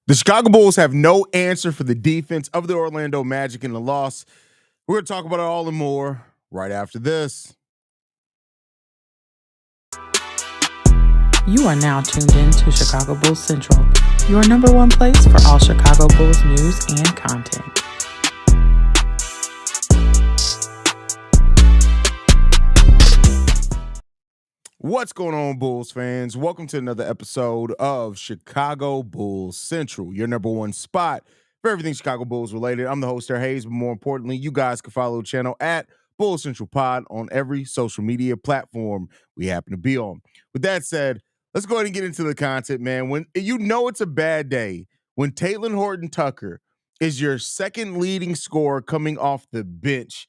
The Chicago Bulls have no answer for the defense of the Orlando Magic in the loss. We're going to talk about it all and more right after this. You are now tuned in to Chicago Bulls Central, your number one place for all Chicago Bulls news and content. What's going on, Bulls fans? Welcome to another episode of Chicago Bulls Central, your number one spot for everything Chicago Bulls related. I'm the host, Haize, but more importantly, you guys can follow the channel at Bulls Central Pod on every social media platform we happen to be on. With that said, let's go ahead and get into the content, man. When you know it's a bad day, when Talen Horton-Tucker is your second leading scorer coming off the bench,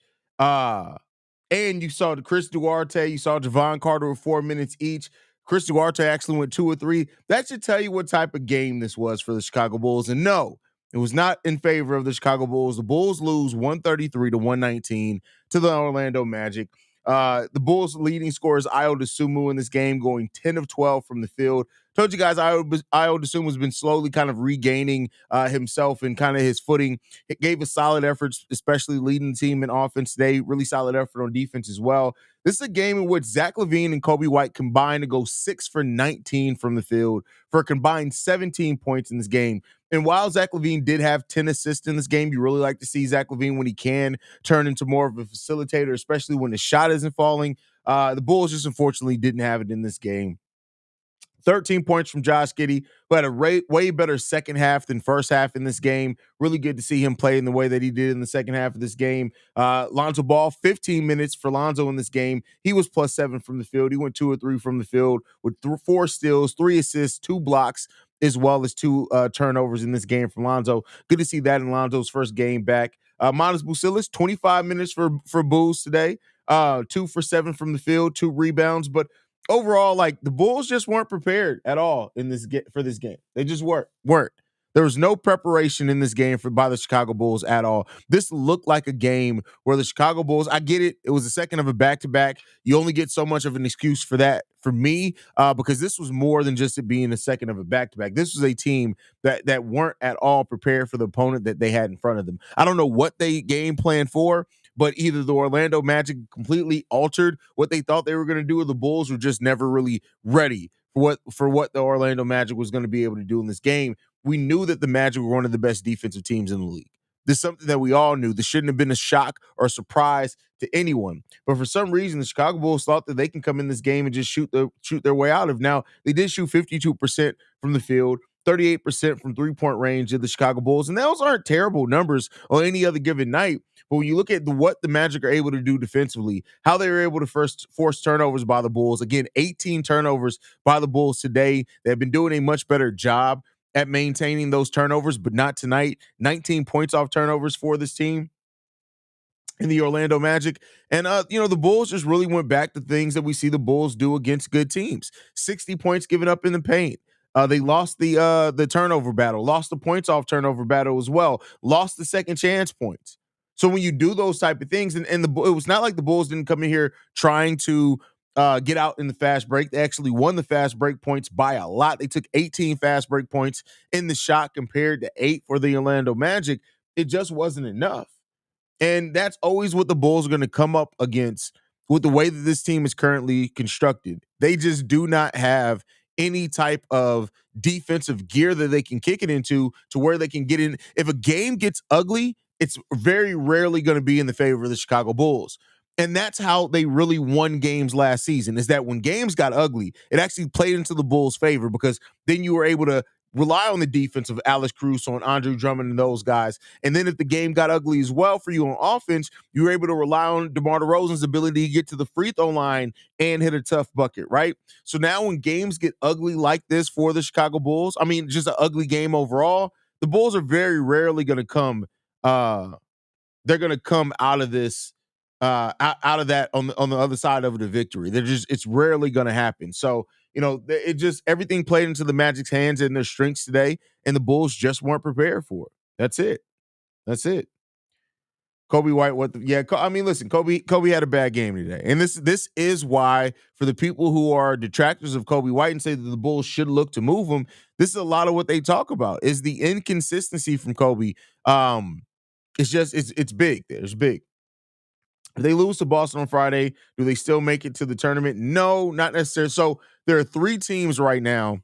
and you saw the Chris Duarte, you saw Javon Carter with 4 minutes each. Chris Duarte actually went 2 or 3. That should tell you what type of game this was for the Chicago Bulls. And no, it was not in favor of the Chicago Bulls. The Bulls lose 133 to 119 to the Orlando Magic. The Bulls' leading scorer is Ayo Dosunmu in this game, going 10 of 12 from the field. Told you guys Ayo Dosunmu has been slowly kind of regaining himself and kind of his footing. It gave a solid effort, especially leading the team in offense today. Really solid effort on defense as well. This is a game in which Zach LaVine and Kobe White combined to go 6 for 19 from the field for a combined 17 points in this game. And while Zach LaVine did have 10 assists in this game, you really like to see Zach LaVine when he can turn into more of a facilitator, especially when the shot isn't falling. The Bulls just unfortunately didn't have it in this game. 13 points from Josh Giddey, who had a way better second half than first half in this game. Really good to see him play in the way that he did in the second half of this game. Lonzo Ball, 15 minutes for Lonzo in this game. He was +7 from the field. He went 2 or 3 from the field with 4 steals, 3 assists, 2 blocks, as well as 2 turnovers in this game from Lonzo. Good to see that in Lonzo's first game back. Manas Buls, 25 minutes for Buls today. 2 for 7 from the field, 2 rebounds, but overall, like, the Bulls just weren't prepared at all for this game. They just weren't. There was no preparation in this game by the Chicago Bulls at all. This looked like a game where the Chicago Bulls, I get it, it was the second of a back-to-back. You only get so much of an excuse for that for me, because this was more than just it being a second of a back-to-back. This was a team that weren't at all prepared for the opponent that they had in front of them. I don't know what they game planned for, but either the Orlando Magic completely altered what they thought they were going to do, or the Bulls were just never really ready for what the Orlando Magic was going to be able to do in this game. We knew that the Magic were one of the best defensive teams in the league. This is something that we all knew. This shouldn't have been a shock or a surprise to anyone. But for some reason, the Chicago Bulls thought that they can come in this game and just shoot their way out of. Now, they did shoot 52% from the field, 38% from three-point range of the Chicago Bulls. And those aren't terrible numbers on any other given night. But when you look at what the Magic are able to do defensively, how they were able to first force turnovers by the Bulls. Again, 18 turnovers by the Bulls today. They've been doing a much better job at maintaining those turnovers, but not tonight. 19 points off turnovers for this team in the Orlando Magic. And, the Bulls just really went back to things that we see the Bulls do against good teams. 60 points given up in the paint. They lost the turnover battle, lost the points off turnover battle as well, lost the second chance points. So when you do those type of things, and it was not like the Bulls didn't come in here trying to get out in the fast break. They actually won the fast break points by a lot. They took 18 fast break points in the shot compared to 8 for the Orlando Magic. It just wasn't enough. And that's always what the Bulls are going to come up against with the way that this team is currently constructed. They just do not have any type of defensive gear that they can kick it into to where they can get in. If a game gets ugly, it's very rarely going to be in the favor of the Chicago Bulls. And that's how they really won games last season, is that when games got ugly, it actually played into the Bulls' favor, because then you were able to rely on the defense of Alex Caruso and Andre Drummond and those guys. And then if the game got ugly as well for you on offense, you were able to rely on DeMar DeRozan's ability to get to the free throw line and hit a tough bucket, right? So now when games get ugly like this for the Chicago Bulls, I mean, just an ugly game overall, the Bulls are very rarely going to come they're going to come out of this out of that on the other side of the victory. It's rarely going to happen. So, it just, everything played into the Magic's hands and their strengths today, and the Bulls just weren't prepared for it. That's it. Kobe White, what the yeah, I mean, listen, Kobe had a bad game today. And this is why for the people who are detractors of Kobe White and say that the Bulls should look to move him, this is a lot of what they talk about is the inconsistency from Kobe. It's just it's big. There's big. If they lose to Boston on Friday, do they still make it to the tournament? No, not necessarily. So there are three teams right now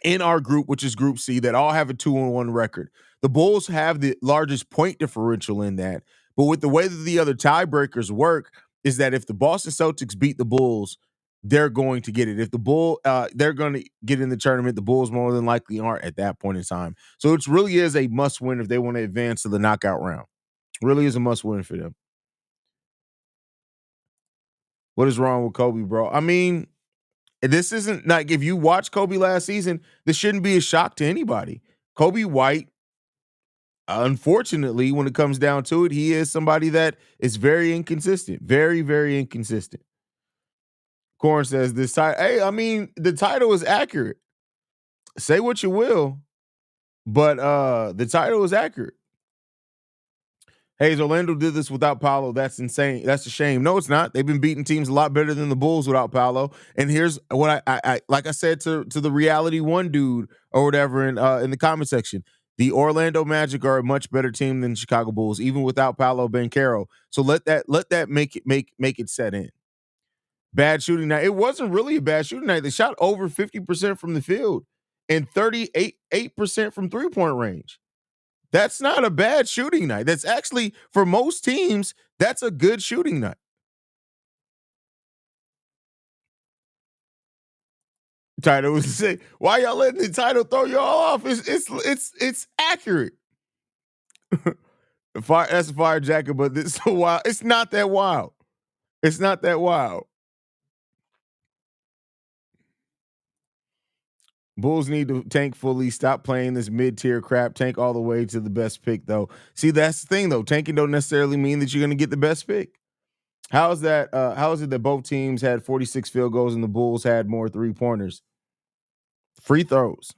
in our group, which is Group C, that all have a 2-1 record. The Bulls have the largest point differential in that. But with the way that the other tiebreakers work, is that if the Boston Celtics beat the Bulls, they're going to get it. If they're going to get in the tournament, the Bulls more than likely aren't at that point in time. So it really is a must win if they want to advance to the knockout round. Really is a must win for them. What is wrong with Kobe, bro? I mean, this isn't like if you watch Kobe last season, this shouldn't be a shock to anybody. Kobe White, unfortunately, when it comes down to it, he is somebody that is very inconsistent, very, very inconsistent. Corn says this title. Hey, I mean, the title is accurate. Say what you will, but the title is accurate. Haize, Orlando did this without Paolo. That's insane. That's a shame. No, it's not. They've been beating teams a lot better than the Bulls without Paolo. And here's what I like I said to the Reality One dude or whatever in the comment section. The Orlando Magic are a much better team than the Chicago Bulls, even without Paolo Banchero. So let that make it set in. Bad shooting night. It wasn't really a bad shooting night. They shot over 50% from the field and 38% from three-point range. That's not a bad shooting night. That's actually, for most teams, that's a good shooting night. Title was say, why y'all letting the title throw y'all off? It's accurate. That's a fire jacket, but this so wild. It's not that wild. It's not that wild. Bulls need to tank fully. Stop playing this mid-tier crap. Tank all the way to the best pick, though. See, that's the thing, though. Tanking don't necessarily mean that you're going to get the best pick. How is that? How is it that both teams had 46 field goals and the Bulls had more three-pointers? Free throws.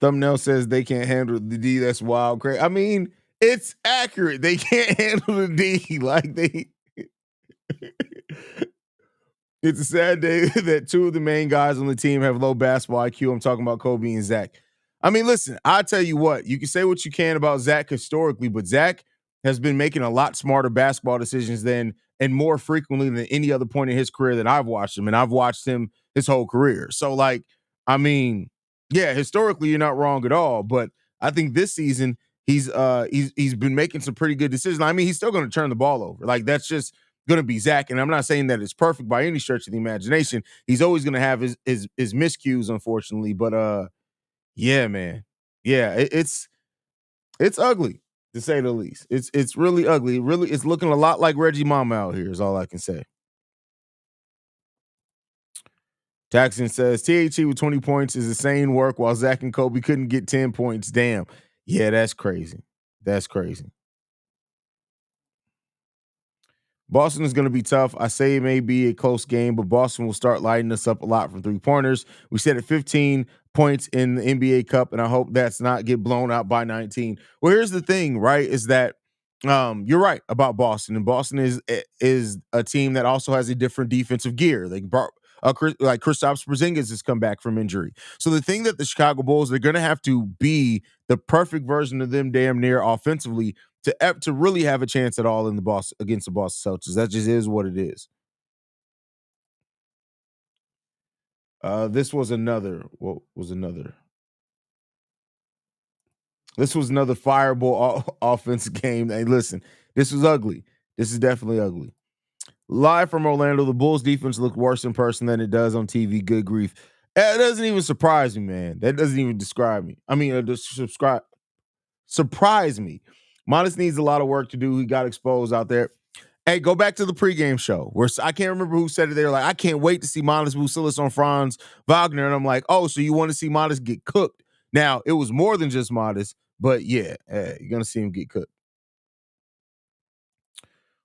Thumbnail says they can't handle the D. That's wild, crazy. I mean, it's accurate. They can't handle the D. Like they. It's a sad day that two of the main guys on the team have low basketball IQ. I'm talking about Kobe and Zach. I mean, listen, I'll tell you what, you can say what you can about Zach historically, but Zach has been making a lot smarter basketball decisions than and more frequently than any other point in his career that I've watched him. And I've watched him his whole career. So, like, I mean, yeah, historically, you're not wrong at all. But I think this season he's been making some pretty good decisions. I mean, he's still going to turn the ball over. Like, that's just going to be Zach. And I'm not saying that it's perfect by any stretch of the imagination. He's always going to have his miscues, unfortunately. But yeah, man. Yeah, it's ugly to say the least. It's really ugly. It's looking a lot like Reggie Mama out here, is all I can say. Jackson says THE with 20 points is insane work while Zach and Kobe couldn't get 10 points. Damn. Yeah, that's crazy. That's crazy. Boston is going to be tough. I say it may be a close game, but Boston will start lighting us up a lot from three-pointers. We set at 15 points in the NBA Cup, and I hope that's not get blown out by 19. Well, here's the thing, right, is that you're right about Boston, and Boston is a team that also has a different defensive gear. They brought like Kristaps Porzingis has come back from injury. So the thing that the Chicago Bulls, they're going to have to be the perfect version of them damn near offensively to really have a chance at all in the Boston against the Boston Celtics. That just is what it is. This was another. What was another? This was another fireball offensive game. Hey, listen, this was ugly. This is definitely ugly. Live from Orlando, the Bulls defense looked worse in person than it does on TV. Good grief. That doesn't even surprise me, man. That doesn't even describe me. I mean, surprise me. Modest needs a lot of work to do. He got exposed out there. Hey, go back to the pregame show where I can't remember who said it. They're like, I can't wait to see Modest Bucilis on Franz Wagner. And I'm like, oh, so you want to see Modest get cooked? Now, it was more than just Modest, but yeah, you're going to see him get cooked.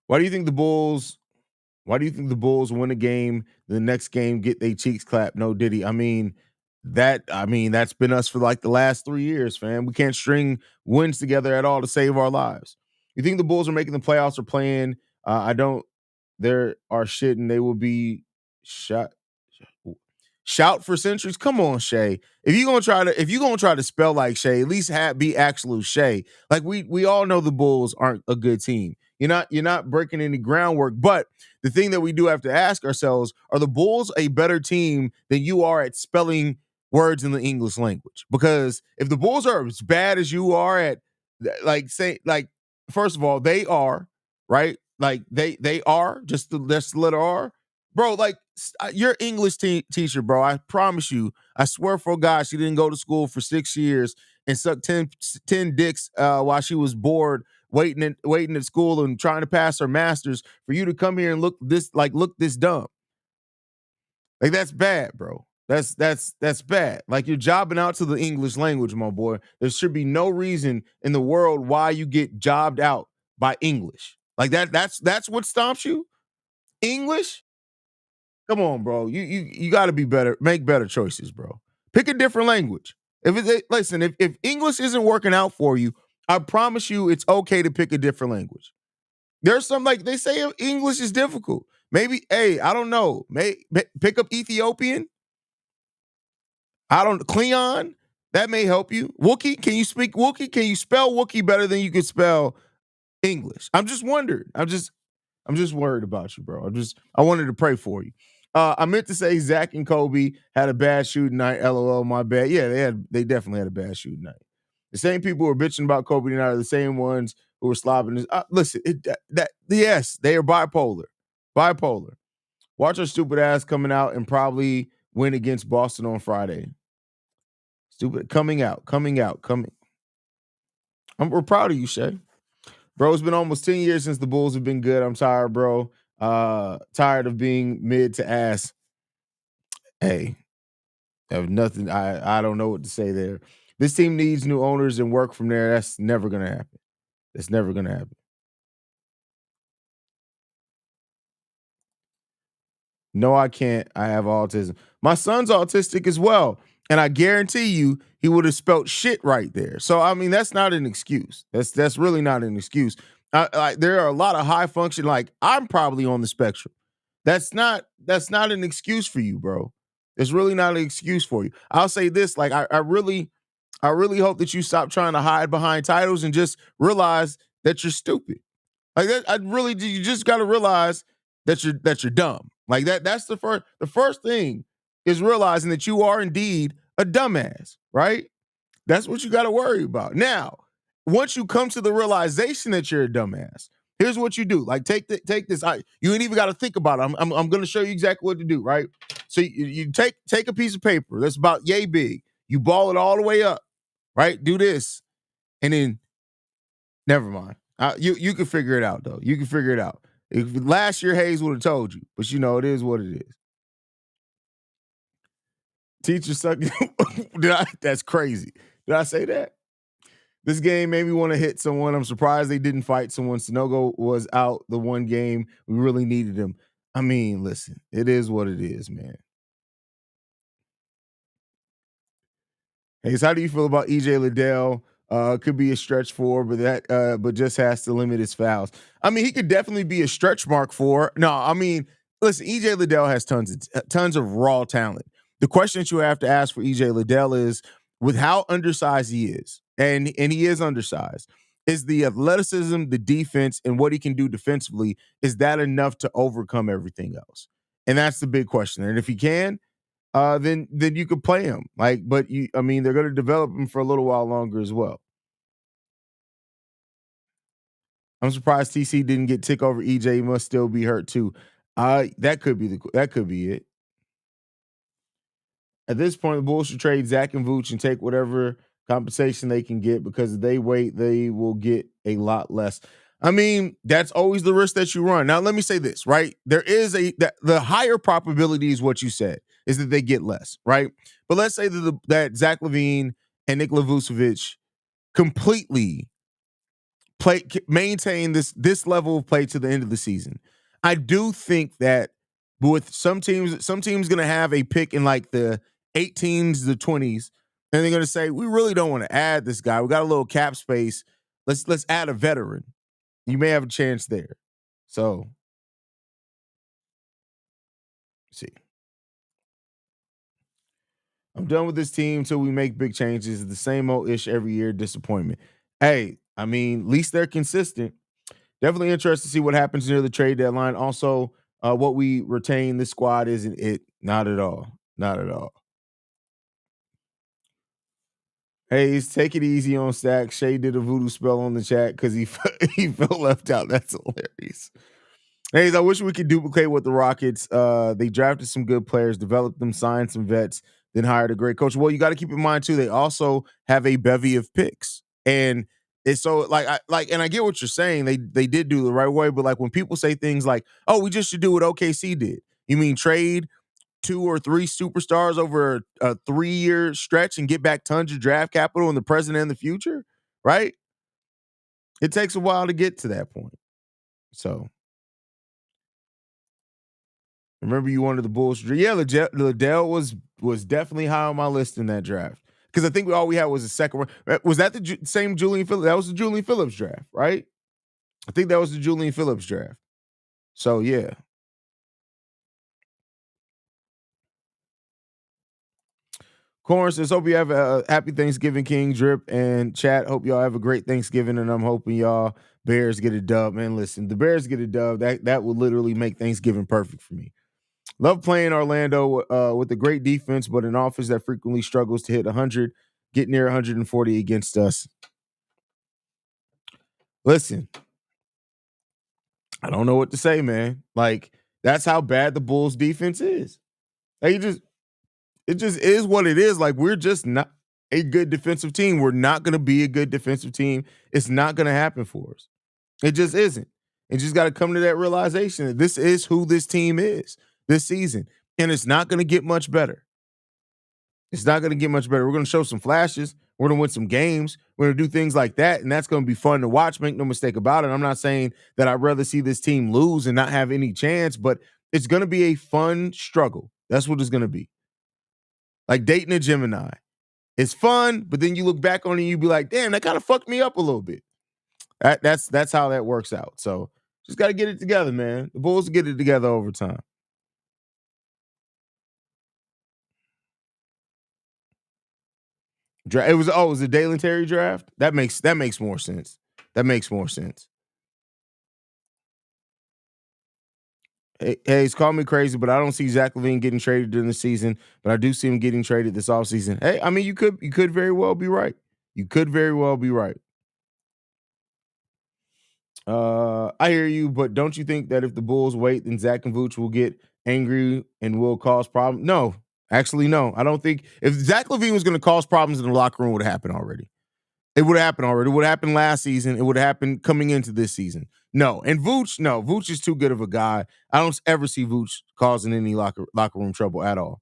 Why do you think the Bulls win a game, the next game get their cheeks clapped? No Diddy. I mean, That's been us for like the last 3 years, fam. We can't string wins together at all to save our lives. You think the Bulls are making the playoffs or playing? I don't. There are shit, and they will be shot. Shout for centuries. Come on, Shay. If you're gonna try to spell like Shay, at least be actual Shay. Like we all know the Bulls aren't a good team. You're not breaking any groundwork. But the thing that we do have to ask ourselves: are the Bulls a better team than you are at spelling words in the English language? Because if the Bulls are as bad as you are at, first of all, they are right. Like they are just the letter R, bro. Like your English teacher, bro. I promise you, I swear for God, she didn't go to school for 6 years and suck 10 dicks while she was bored waiting at school and trying to pass her masters for you to come here and look this dumb. Like that's bad, bro. That's bad. Like you're jobbing out to the English language, my boy. There should be no reason in the world why you get jobbed out by English. Like that's what stops you? English? Come on, bro. You got to be better. Make better choices, bro. Pick a different language. Listen, if English isn't working out for you, I promise you, it's okay to pick a different language. There's some like they say English is difficult. Maybe, hey, I don't know. Pick up Ethiopian. I don't Cleon. That may help you. Wookie, can you speak Wookie? Can you spell Wookie better than you could spell English? I'm just wondering. I'm just worried about you, bro. I wanted to pray for you. I meant to say Zach and Kobe had a bad shooting night. LOL, my bad. Yeah, they definitely had a bad shooting night. The same people who are bitching about Kobe tonight are the same ones who were slobbing. Listen, yes, they are bipolar. Bipolar. Watch our stupid ass coming out and probably win against Boston on Friday. Stupid coming out. We're proud of you, Shay. Bro, it's been almost 10 years since the Bulls have been good. I'm tired, bro. Tired of being mid to ass. Hey, I have nothing. I don't know what to say there. This team needs new owners and work from there. That's never gonna happen. That's never gonna happen. No, I can't. I have autism. My son's autistic as well. And I guarantee you he would have spelt shit right there. So I mean, that's not an excuse. That's really not an excuse. There are a lot of high function, like I'm probably on the spectrum. That's not an excuse for you, bro. It's really not an excuse for you. I'll say this: like I really hope that you stop trying to hide behind titles and just realize that you're stupid. Like that, you just got to realize that you're dumb. Like that's the first thing is realizing that you are indeed a dumbass, right? That's what you got to worry about. Now, once you come to the realization that you're a dumbass, here's what you do. Like take this. You ain't even got to think about it. I'm going to show you exactly what to do, right? So you take a piece of paper that's about yay big. You ball it all the way up, right? Do this, and then never mind. You can figure it out though. You can figure it out. If last year Haize would have told you, but it is what it is. Teacher suck. That's crazy. Did I say that? This game made me want to hit someone. I'm surprised they didn't fight someone. Sonogo was out the one game. We really needed him. I mean, listen, it is what it is, man. Hey, so how do you feel about EJ Liddell? Could be a stretch for, but just has to limit his fouls. I mean, he could definitely be a stretch mark for. No, I mean, listen, EJ Liddell has tons of raw talent. The question that you have to ask for EJ Liddell is, with how undersized he is, and he is undersized, is the athleticism, the defense, and what he can do defensively, is that enough to overcome everything else? And that's the big question. And if he can, then you could play him. I mean, they're going to develop him for a little while longer as well. I'm surprised TC didn't get tick over EJ. He must still be hurt too. That could be it. At this point, the Bulls should trade Zach and Vooch and take whatever compensation they can get, because if they wait, they will get a lot less. I mean, that's always the risk that you run. Now, let me say this, right? There is the higher probability is what you said, is that they get less, right? But let's say that Zach LaVine and Nikola Vucevic completely maintain this level of play to the end of the season. I do think that with some teams going to have a pick in like the 18s to 20s, and they're going to say, we really don't want to add this guy. We got a little cap space. Let's add a veteran. You may have a chance there. So, see. I'm done with this team until we make big changes. It's the same old ish every year. Disappointment. Hey, I mean, at least they're consistent. Definitely interested to see what happens near the trade deadline. Also, what we retain this squad isn't it? Not at all. Not at all. Hey, take it easy on Stack. Shay did a voodoo spell on the chat because he felt left out. That's hilarious. Hayes, I wish we could duplicate what the Rockets. They drafted some good players, developed them, signed some vets, then hired a great coach. Well, you got to keep in mind too, they also have a bevy of picks, and it's so and I get what you're saying. They did do the right way, but like when people say things like, "Oh, we just should do what OKC did," you mean trade 2 or 3 superstars over a 3-year stretch and get back tons of draft capital in the present and the future, right? It takes a while to get to that point. So remember, you wanted the Bulls. Yeah, Liddell was definitely high on my list in that draft because I think all we had was a second one. Was that the same Julian Phillips? That was the Julian Phillips draft, right? I think that was the Julian Phillips draft. So yeah. Corn says, hope you have a happy Thanksgiving, King Drip and chat. Hope y'all have a great Thanksgiving, and I'm hoping y'all Bears get a dub. Man, listen, the Bears get a dub. That would literally make Thanksgiving perfect for me. Love playing Orlando with a great defense, but an offense that frequently struggles to hit 100, get near 140 against us. Listen, I don't know what to say, man. Like, that's how bad the Bulls defense is. Like, it just is what it is. Like, we're just not a good defensive team. We're not going to be a good defensive team. It's not going to happen for us. It just isn't. You just got to come to that realization that this is who this team is this season, and it's not going to get much better. It's not going to get much better. We're going to show some flashes. We're going to win some games. We're going to do things like that, and that's going to be fun to watch. Make no mistake about it. I'm not saying that I'd rather see this team lose and not have any chance, but it's going to be a fun struggle. That's what it's going to be. Like dating a Gemini. It's fun, but then you look back on it and you be like, damn, that kind of fucked me up a little bit. That's how that works out. So just got to get it together, man. The Bulls get it together over time. It was a Dalen Terry draft. That makes more sense. That makes more sense. Hey, Hayes, call me crazy, but I don't see Zach LaVine getting traded during the season, but I do see him getting traded this offseason. Hey, I mean, you could very well be right. You could very well be right. I hear you, but don't you think that if the Bulls wait, then Zach and Vooch will get angry and will cause problems? No, actually, no. I don't think if Zach LaVine was going to cause problems in the locker room, it would have happened already. It would have happened already. It would have happened last season. It would have happened coming into this season. No, and Vooch, no, Vooch is too good of a guy. I don't ever see Vooch causing any locker room trouble at all.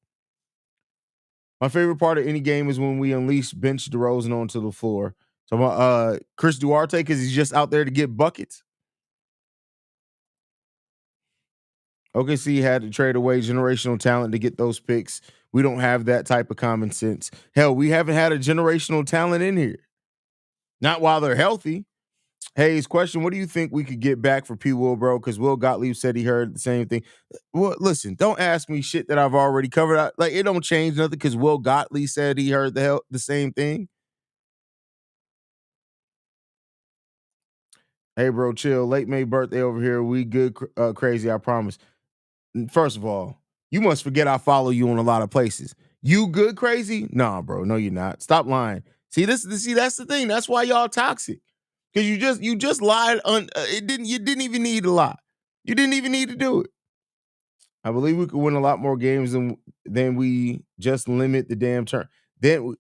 My favorite part of any game is when we unleash bench DeRozan onto the floor. So Chris Duarte, because he's just out there to get buckets. OKC had to trade away generational talent to get those picks. We don't have that type of common sense. Hell, we haven't had a generational talent in here. Not while they're healthy. Hayes, question, what do you think we could get back for P. Will, bro? Because Will Gottlieb said he heard the same thing. Well, listen, don't ask me shit that I've already covered. Like, it don't change nothing because Will Gottlieb said he heard the same thing. Hey, bro, chill. Late May birthday over here. We good, crazy, I promise. First of all, you must forget I follow you in a lot of places. You good, crazy? Nah, bro. No, you're not. Stop lying. See, that's the thing. That's why y'all toxic. Because you just lied on you didn't even need to lie. You didn't even need to do it. I believe we could win a lot more games than we just limit the damn turn. I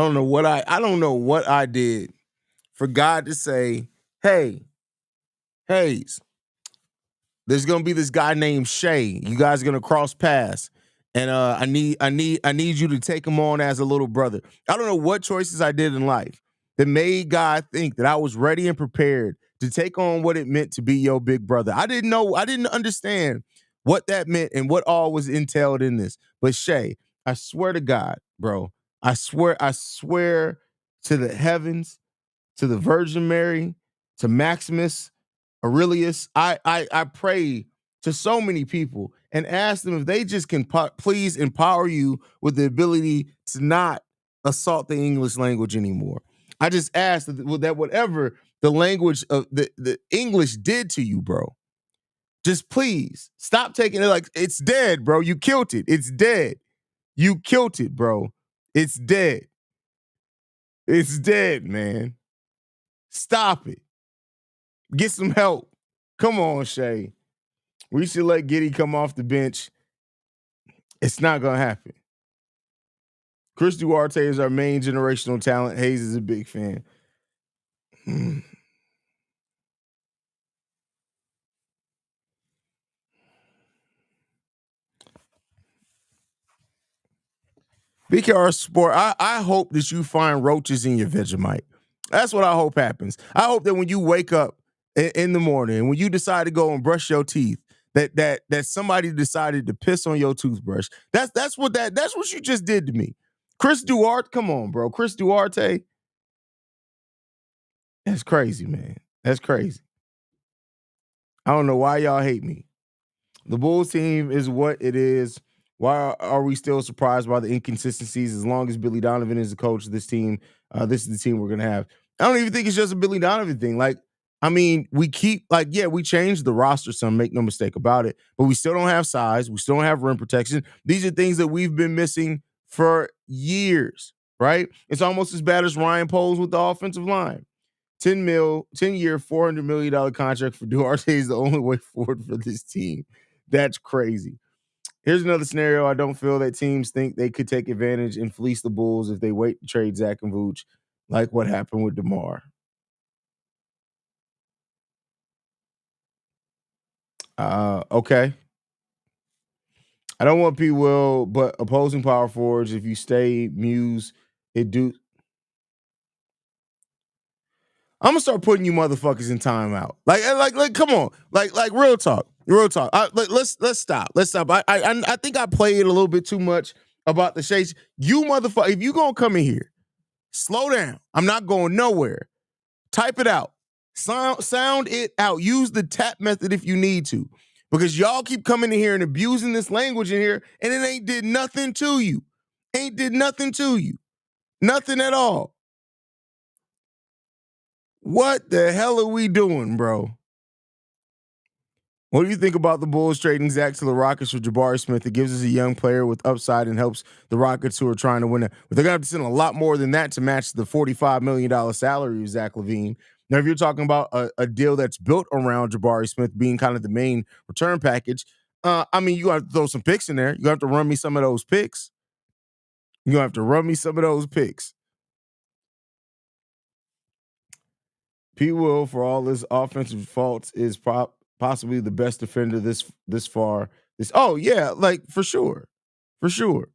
don't know what I don't know what I did for God to say, hey, Hayes, there's gonna be this guy named Shay. You guys are gonna cross paths. And I need you to take him on as a little brother. I don't know what choices I did in life, that made God think that I was ready and prepared to take on what it meant to be your big brother. I didn't understand what that meant and what all was entailed in this. But Shay, I swear to God, bro, I swear to the heavens, to the Virgin Mary, to Maximus Aurelius. I pray to so many people and ask them if they just can please empower you with the ability to not assault the English language anymore. I just ask that whatever the language of the English did to you, bro, just please stop taking it like it's dead, bro. You killed it. It's dead. You killed it, bro. It's dead. It's dead, man. Stop it. Get some help. Come on, Shay. We should let Giddy come off the bench. It's not gonna happen. Chris Duarte is our main generational talent. Haize is a big fan. BKR Sport, I hope that you find roaches in your Vegemite. That's what I hope happens. I hope that when you wake up in the morning, when you decide to go and brush your teeth, that somebody decided to piss on your toothbrush. That's what you just did to me. Chris Duarte, come on, bro. Chris Duarte, that's crazy, man. That's crazy. I don't know why y'all hate me. The Bulls team is what it is. Why are we still surprised by the inconsistencies? As long as Billy Donovan is the coach of this team, this is the team we're gonna have. I don't even think it's just a Billy Donovan thing. Like, I mean, we keep we changed the roster some, make no mistake about it, but we still don't have size. We still don't have rim protection. These are things that we've been missing for years, right? It's almost as bad as Ryan Poles with the offensive line. 10-year, $400 million contract for Duarte is the only way forward for this team. That's crazy. Here's another scenario. I don't feel that teams think they could take advantage and fleece the Bulls if they wait to trade Zach and Vooch, like what happened with DeMar. Okay. I don't want P. Will, but opposing power forwards, if you stay Muse, it do. I'm gonna start putting you motherfuckers in timeout. Like, come on, like, real talk, real talk. Let's stop. Let's stop. I think I played a little bit too much about the shades. You motherfucker, if you gonna come in here, slow down. I'm not going nowhere. Type it out. Sound it out. Use the tap method if you need to, because y'all keep coming in here and abusing this language in here, and it ain't did nothing to you. Ain't did nothing to you. Nothing at all. What the hell are we doing, bro? What do you think about the Bulls trading Zach to the Rockets for Jabari Smith? It gives us a young player with upside and helps the Rockets who are trying to win it. But they're going to have to send a lot more than that to match the $45 million salary of Zach LaVine. Now, if you're talking about a deal that's built around Jabari Smith being kind of the main return package, I mean, you have to throw some picks in there. You have to run me some of those picks. You have to run me some of those picks. P. Will, for all his offensive faults, is possibly the best defender this far. Oh yeah, like for sure, for sure.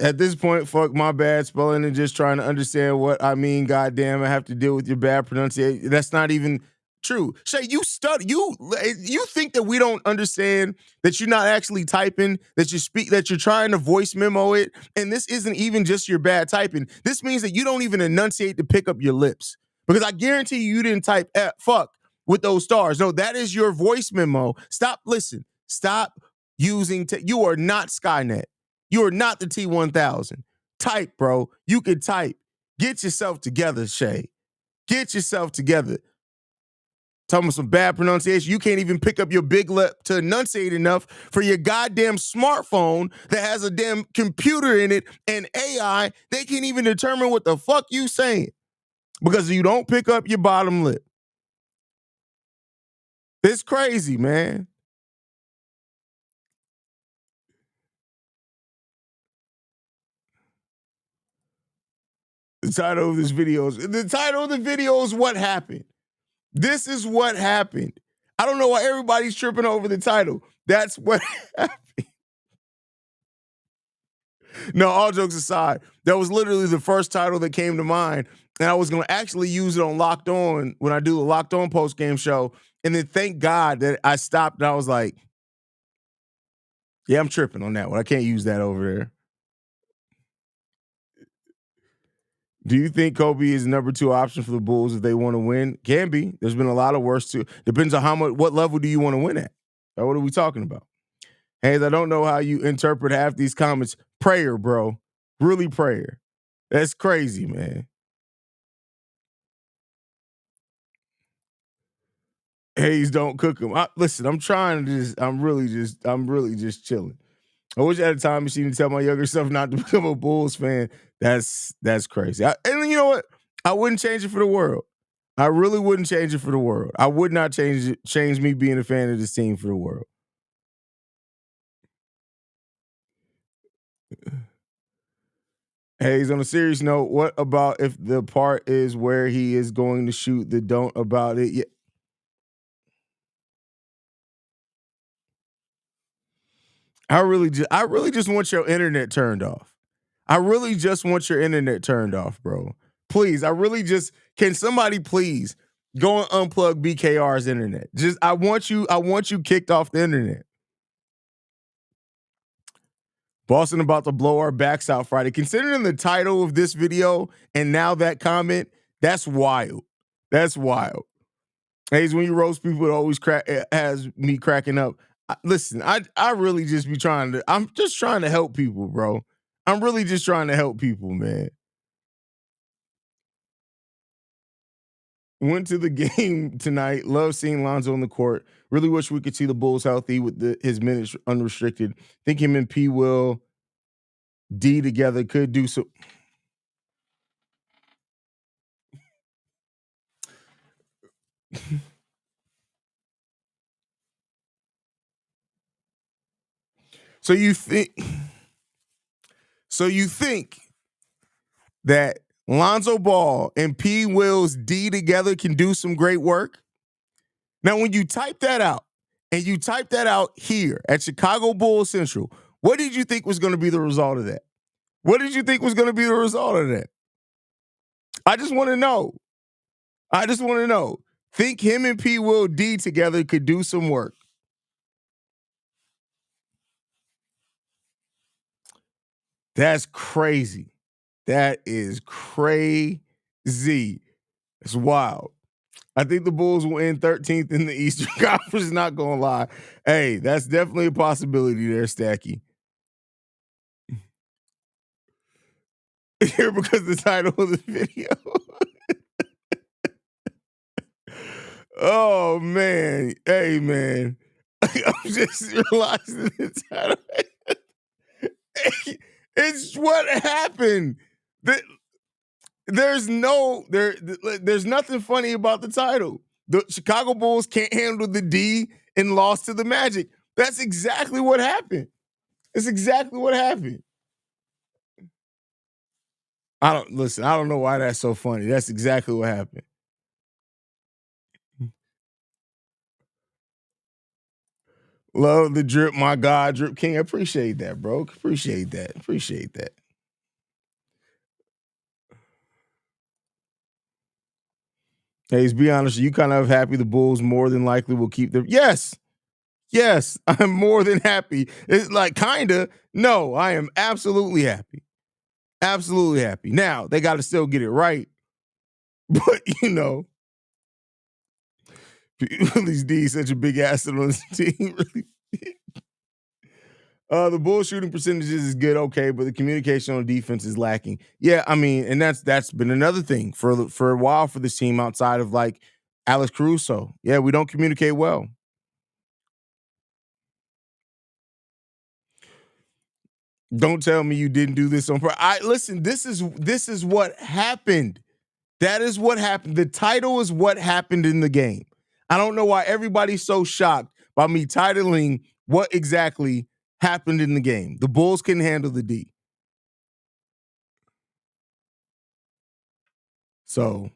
At this point, fuck my bad spelling and just trying to understand what I mean. Goddamn, I have to deal with your bad pronunciation. That's not even true. Shay, you study. You think that we don't understand that you're not actually typing, that you speak, that you're trying to voice memo it, and this isn't even just your bad typing. This means that you don't even enunciate to pick up your lips, because I guarantee you didn't type fuck with those stars. No, that is your voice memo. Stop. Listen. Stop using. You are not Skynet. You are not the T1000. Type, bro. You can type. Get yourself together, Shay. Get yourself together. Talking about some bad pronunciation. You can't even pick up your big lip to enunciate enough for your goddamn smartphone that has a damn computer in it and AI. They can't even determine what the fuck you saying because you don't pick up your bottom lip. It's crazy, man. The title of this video is What Happened. This is what happened. I don't know why everybody's tripping over the title. That's what happened. No, all jokes aside, that was literally the first title that came to mind. And I was going to actually use it on Locked On when I do the Locked On post game show. And then thank God that I stopped and I was like, yeah, I'm tripping on that one. I can't use that over there. Do you think Kobe is the number 2 option for the Bulls if they want to win? Can be. There's been a lot of worse too. Depends on what level do you want to win at? What are we talking about? Hayes, I don't know how you interpret half these comments. Prayer, bro. Really prayer. That's crazy, man. Hayes, don't cook them. Listen, I'm really just chilling. I wish I had a time machine to tell my younger self not to become a Bulls fan. That's crazy. And you know what? I wouldn't change it for the world. I really wouldn't change it for the world. I would not change me being a fan of this team for the world. Hayes, on a serious note, what about if the part is where he is going to shoot the don't about it? Yeah. I really just want your internet turned off. I really just want your internet turned off, bro. Please, can somebody please go and unplug BKR's internet? I want you kicked off the internet. Boston about to blow our backs out Friday. Considering the title of this video and now that comment, that's wild. That's wild. Hayes, when you roast people, it always has me cracking up. Listen, I really just be I'm just trying to help people, bro. I'm really just trying to help people, man. Went to the game tonight. Love seeing Lonzo on the court. Really wish we could see the Bulls healthy with his minutes unrestricted. Think him and P will D together could do so. So you think that Lonzo Ball and P Will's D together can do some great work? Now, when you type that out and you type that out here at Chicago Bulls Central, what did you think was going to be the result of that? What did you think was going to be the result of that? I just want to know. Think him and P Will D together could do some work. That's crazy. That is crazy. It's wild. I think the Bulls will end 13th in the Eastern Conference, not going to lie. Hey, that's definitely a possibility there, Stacky. Here because the title of the video. Oh, man. Hey, man. I'm just realizing the title. It's what happened. There's nothing funny about the title. The Chicago Bulls can't handle the D and lost to the Magic. That's exactly what happened. It's exactly what happened. I don't know why that's so funny. That's exactly what happened. Love the drip, my God, Drip King. Appreciate that, bro. Appreciate that. Hey, to be honest, you kind of happy the Bulls more than likely will keep their. Yes, I'm more than happy. It's like kinda. No, I am absolutely happy. Absolutely happy. Now they got to still get it right, but these D such a big asset on this team. Really. The Bulls shooting percentages is good, okay, but the communication on defense is lacking. Yeah, I mean, and that's been another thing for a while for this team outside of like Alex Caruso. Yeah, we don't communicate well. Don't tell me you didn't do this on purpose. Listen. This is what happened. That is what happened. The title is what happened in the game. I don't know why everybody's so shocked by me titling what exactly happened in the game. The Bulls couldn't handle the D. So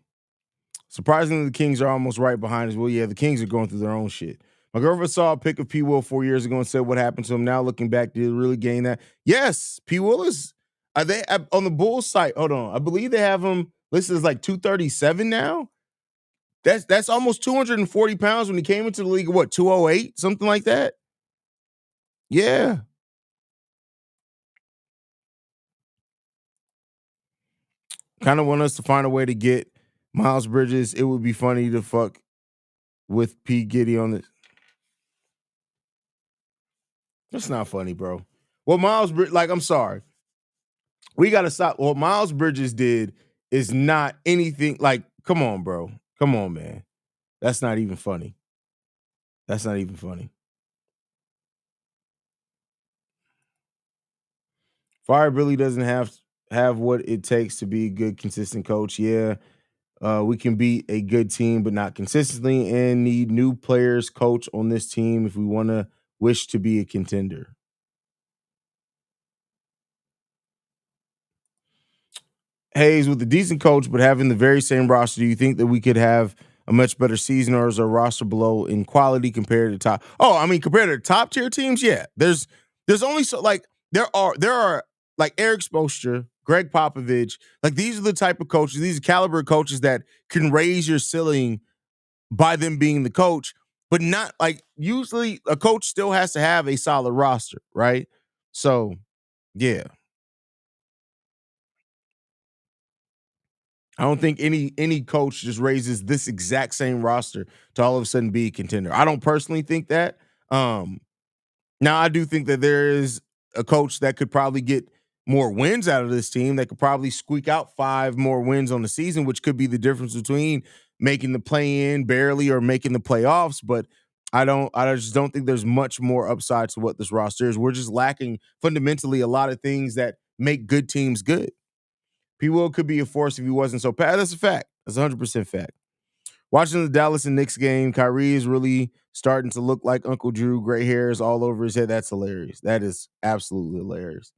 surprisingly, the Kings are almost right behind us. Well, yeah, the Kings are going through their own shit. My girlfriend saw a pic of P. Will 4 years ago and said what happened to him. Now looking back, did he really gain that? Yes, P. Will is Are they on the Bulls site? Hold on. I believe they have him listed as like 237 now. That's almost 240 pounds when he came into the league. What, 208? Something like that? Yeah. Kind of want us to find a way to get Miles Bridges. It would be funny to fuck with P. Giddy on this. That's not funny, bro. Well, I'm sorry. We got to stop. What Miles Bridges did is not anything like, come on, bro. Come on, man. That's not even funny. That's not even funny. Fire really doesn't have what it takes to be a good, consistent coach. Yeah, we can be a good team, but not consistently, and need new players, coach on this team if we want to wish to be a contender. Haize, with a decent coach, but having the very same roster, do you think that we could have a much better season, or is our roster below in quality compared to top? Oh, I mean, compared to top tier teams, yeah. There's only so like there are like Eric Spoelstra, Greg Popovich, like these are the type of coaches, these are caliber coaches that can raise your ceiling by them being the coach, but not like usually a coach still has to have a solid roster, right? So yeah. I don't think any coach just raises this exact same roster to all of a sudden be a contender. I don't personally think that. Um, Now I do think that there is a coach that could probably get more wins out of this team that could probably squeak out 5 more wins on the season, which could be the difference between making the play in barely or making the playoffs. But I just don't think there's much more upside to what this roster is. We're just lacking fundamentally a lot of things that make good teams good. P. Will could be a force if he wasn't so bad. That's a fact. That's 100% fact. Watching the Dallas and Knicks game, Kyrie is really starting to look like Uncle Drew. Gray hairs all over his head. That's hilarious. That is absolutely hilarious.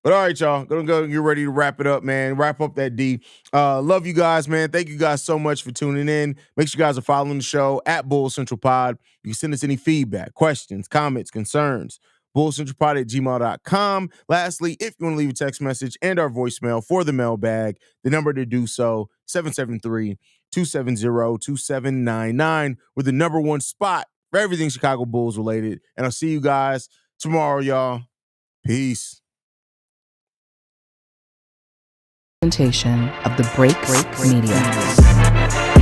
But all right, y'all. Gonna go get ready to wrap it up, man. Wrap up that D. Love you guys, man. Thank you guys so much for tuning in. Make sure you guys are following the show at Bull Central Pod. You can send us any feedback, questions, comments, concerns. BullCentralPod@gmail.com. Lastly, if you want to leave a text message and our voicemail for the mailbag, the number to do so, 773-270-2799. We're the number one spot for everything Chicago Bulls related. And I'll see you guys tomorrow, y'all. Peace. Presentation of the Break Media.